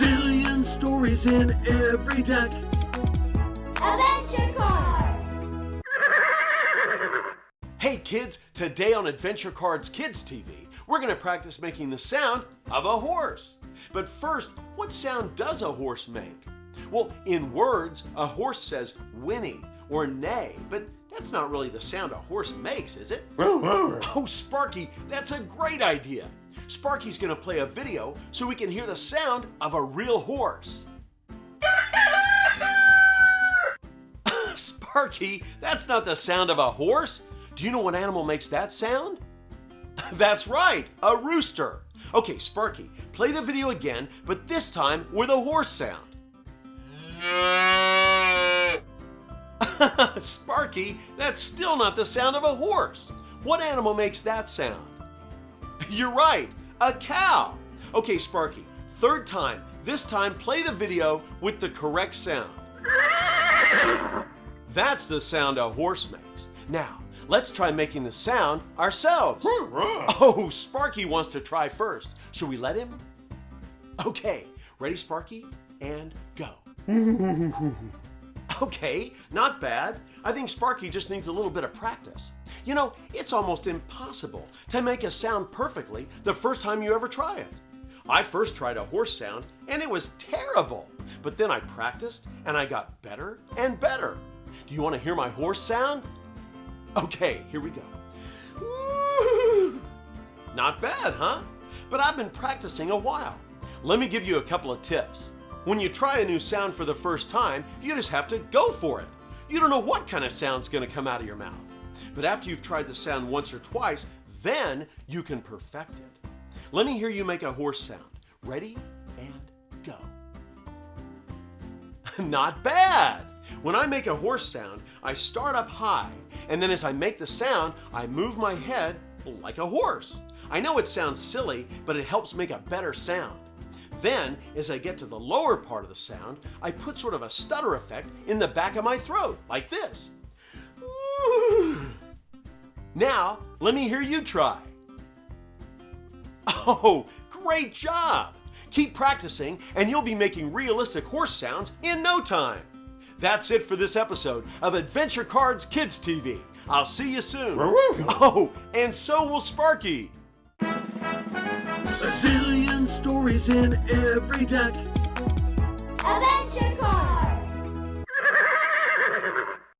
zillion stories in every deck. Adventure Cards! Hey kids, today on Adventure Cards Kids TV, we're going to practice making the sound of a horse. But first, what sound does a horse make? Well, in words, a horse says whinny or neigh, but that's not really the sound a horse makes, is it? Oh, Sparky, that's a great idea. Sparky's going to play a video so we can hear the sound of a real horse. Sparky, that's not the sound of a horse. Do you know what animal makes that sound? That's right, a rooster. Okay, Sparky, play the video again, but this time with a horse sound. Sparky, that's still not the sound of a horse. What animal makes that sound? You're right, a cow. Okay, Sparky, third time. This time, play the video with the correct sound. That's the sound a horse makes. Now, let's try making the sound ourselves. Oh, Sparky wants to try first. Should we let him? Okay, ready, Sparky? And go. Okay, not bad. I think Sparky just needs a little bit of practice. You know, it's almost impossible to make a sound perfectly the first time you ever try it. I first tried a horse sound and it was terrible, but then I practiced and I got better and better. Do you want to hear my horse sound? Okay, here we go. Not bad, huh? But I've been practicing a while. Let me give you a couple of tips. When you try a new sound for the first time, you just have to go for it. You don't know what kind of sound's going to come out of your mouth. But after you've tried the sound once or twice, then you can perfect it. Let me hear you make a horse sound. Ready? And go. Not bad. When I make a horse sound, I start up high, and then as I make the sound, I move my head like a horse. I know it sounds silly, but it helps make a better sound. Then, as I get to the lower part of the sound, I put sort of a stutter effect in the back of my throat, like this. Now, let me hear you try. Oh, great job! Keep practicing, and you'll be making realistic horse sounds in no time. That's it for this episode of Adventure Cards Kids TV. I'll see you soon. Oh, and so will Sparky. A zillion stories in every deck.